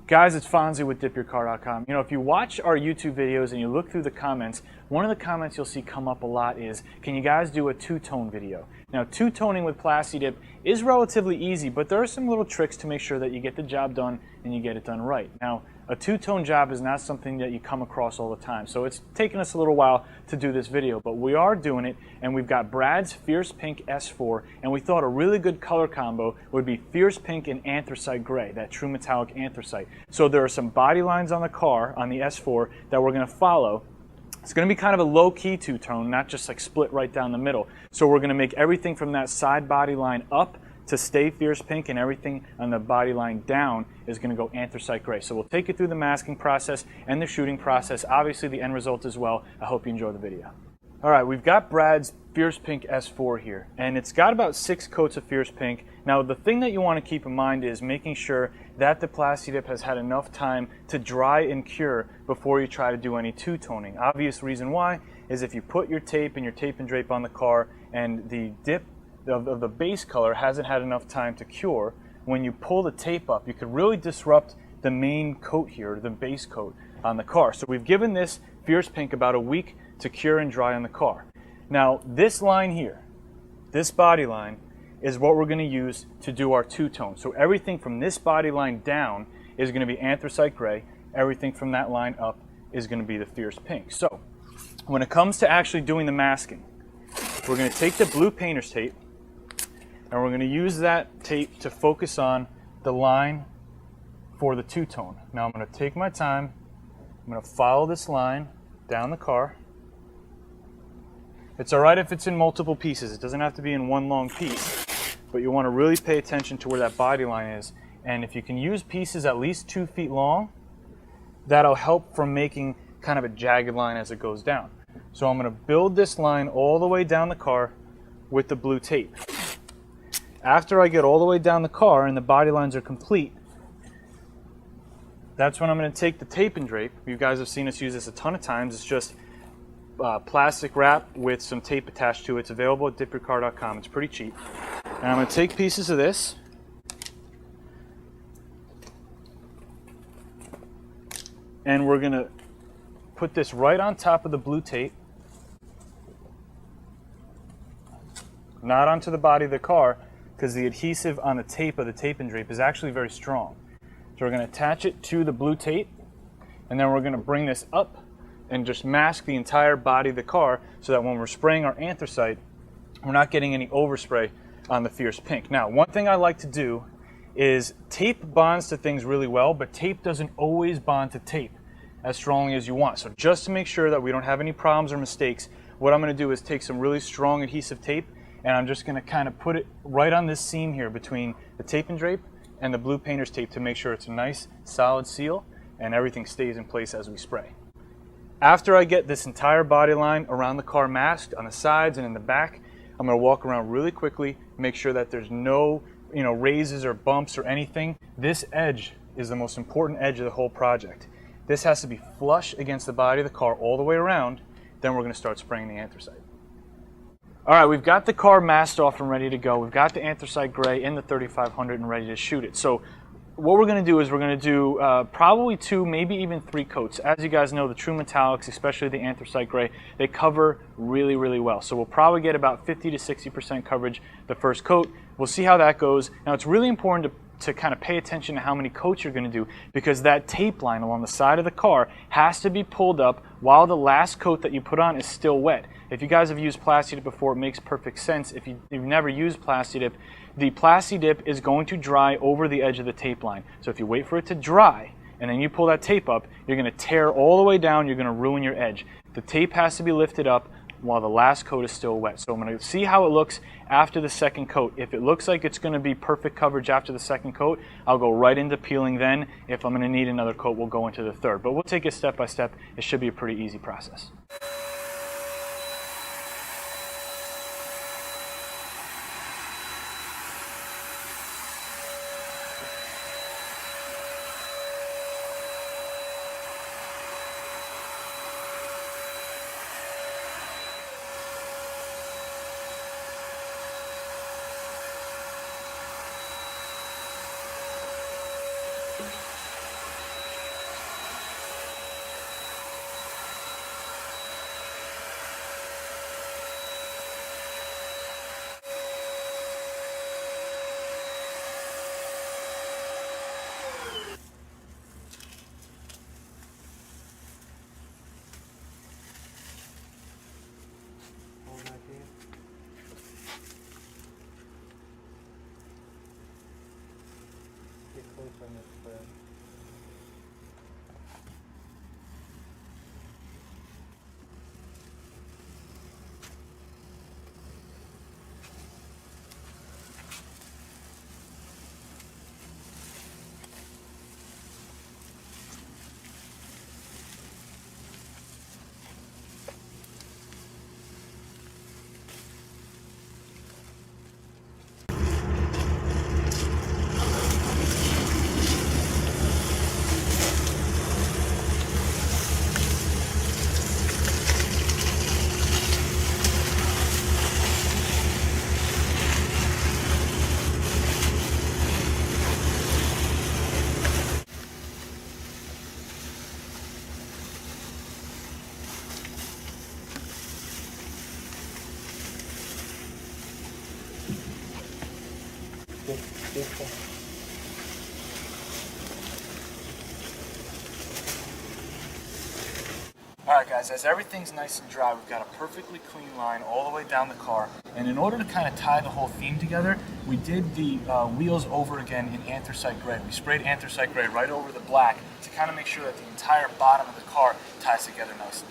Guys, it's Fonzie with DipYourCar.com. You know, if you watch our YouTube videos and you look through the comments, one of the comments you'll see come up a lot is, can you guys do a two-tone video? Now, two-toning with Plasti-Dip is relatively easy, but there are some little tricks to make sure that you get the job done and you get it done right. Now, a two-tone job is not something that you come across all the time, so it's taken us a little while to do this video, but we are doing it, and we've got Brad's Fierce Pink S4, and we thought a really good color combo would be Fierce Pink and Anthracite Gray, that true metallic anthracite. So there are some body lines on the car, on the S4, that we're going to follow. It's going to be kind of a low-key two-tone, not just like split right down the middle. So we're going to make everything from that side body line up to stay Fierce Pink, and everything on the body line down is going to go Anthracite Gray. So we'll take you through the masking process and the shooting process, obviously the end result as well. I hope you enjoy the video. All right, we've got Brad's Fierce Pink S4 here, and it's got about 6 coats of Fierce Pink. Now, the thing that you want to keep in mind is making sure that the Plasti-Dip has had enough time to dry and cure before you try to do any two-toning. Obvious reason why is if you put your tape and your tape and drape on the car and the dip of the base color hasn't had enough time to cure, when you pull the tape up, you could really disrupt the main coat here, the base coat on the car. So we've given this Fierce Pink about a week to cure and dry on the car. Now, this line here, this body line, is what we're going to use to do our two-tone. So everything from this body line down is going to be Anthracite Gray. Everything from that line up is going to be the Fierce Pink. So when it comes to actually doing the masking, we're going to take the blue painter's tape, and we're going to use that tape to focus on the line for the two-tone. Now I'm going to take my time. I'm going to follow this line down the car. It's all right if it's in multiple pieces. It doesn't have to be in one long piece, but you want to really pay attention to where that body line is. And if you can use pieces at least 2 feet long, that'll help from making kind of a jagged line as it goes down. So I'm going to build this line all the way down the car with the blue tape. After I get all the way down the car and the body lines are complete, that's when I'm going to take the tape and drape. You guys have seen us use this a ton of times. It's just plastic wrap with some tape attached to it. It's available at DipYourCar.com. It's pretty cheap. And I'm going to take pieces of this, and we're going to put this right on top of the blue tape, not onto the body of the car, because the adhesive on the tape of the tape and drape is actually very strong. So we're going to attach it to the blue tape, and then we're going to bring this up and just mask the entire body of the car so that when we're spraying our anthracite, we're not getting any overspray on the Fierce Pink. Now, one thing I like to do is tape bonds to things really well, but tape doesn't always bond to tape as strongly as you want. So just to make sure that we don't have any problems or mistakes, what I'm going to do is take some really strong adhesive tape, and I'm just going to kind of put it right on this seam here between the tape and drape and the blue painter's tape to make sure it's a nice solid seal and everything stays in place as we spray. After I get this entire body line around the car masked on the sides and in the back, I'm going to walk around really quickly, make sure that there's no raises or bumps or anything. This edge is the most important edge of the whole project. This has to be flush against the body of the car all the way around. Then we're going to start spraying the anthracite. All right, we've got the car masked off and ready to go. We've got the Anthracite Gray in the 3500 and ready to shoot it. So what we're going to do is we're going to do probably 2, maybe even 3 coats. As you guys know, the true metallics, especially the Anthracite Gray, they cover really, really well. So we'll probably get about 50 to 60% coverage the first coat. We'll see how that goes. Now, it's really important to kind of pay attention to how many coats you're going to do, because that tape line along the side of the car has to be pulled up while the last coat that you put on is still wet. If you guys have used Plasti-Dip before, it makes perfect sense. If you've never used Plasti-Dip, the Plasti-Dip is going to dry over the edge of the tape line. So if you wait for it to dry and then you pull that tape up, you're going to tear all the way down, you're going to ruin your edge. The tape has to be lifted up while the last coat is still wet. So I'm going to see how it looks after the second coat. If it looks like it's going to be perfect coverage after the second coat, I'll go right into peeling then. If I'm going to need another coat, we'll go into the third. But we'll take it step by step. It should be a pretty easy process. away from it, but Alright guys, as everything's nice and dry, we've got a perfectly clean line all the way down the car. And in order to kind of tie the whole theme together, we did the wheels over again in anthracite gray. We sprayed anthracite gray right over the black to kind of make sure that the entire bottom of the car ties together nicely.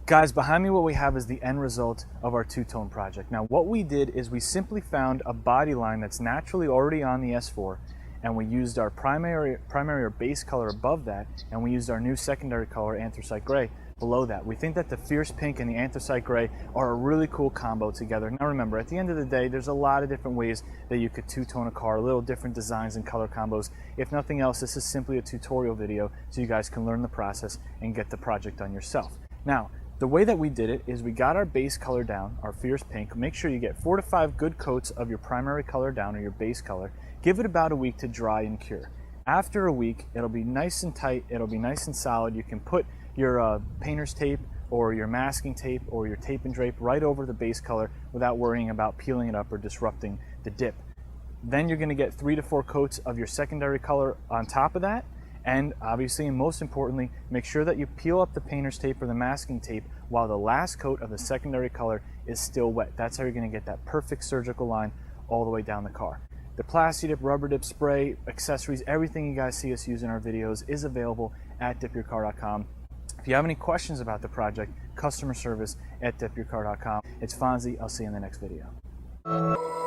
Guys, behind me what we have is the end result of our two-tone project. Now what we did is we simply found a body line that's naturally already on the S4, and we used our primary or base color above that, and we used our new secondary color, anthracite gray, below that. We think that the fierce pink and the anthracite gray are a really cool combo together. Now remember, at the end of the day, there's a lot of different ways that you could two-tone a car, little different designs and color combos. If nothing else, this is simply a tutorial video so you guys can learn the process and get the project done yourself. Now, the way that we did it is we got our base color down, our fierce pink. Make sure you get 4 to 5 good coats of your primary color down, or your base color. Give it about a week to dry and cure. After a week, it'll be nice and tight, it'll be nice and solid. You can put your painter's tape or your masking tape or your tape and drape right over the base color without worrying about peeling it up or disrupting the dip. Then you're gonna get 3 to 4 coats of your secondary color on top of that. And obviously, and most importantly, make sure that you peel up the painter's tape or the masking tape while the last coat of the secondary color is still wet. That's how you're gonna get that perfect surgical line all the way down the car. The Plasti Dip, Rubber Dip, spray, accessories, everything you guys see us use in our videos is available at DipYourCar.com. If you have any questions about the project, customer service at DipYourCar.com. It's Fonzie. I'll see you in the next video.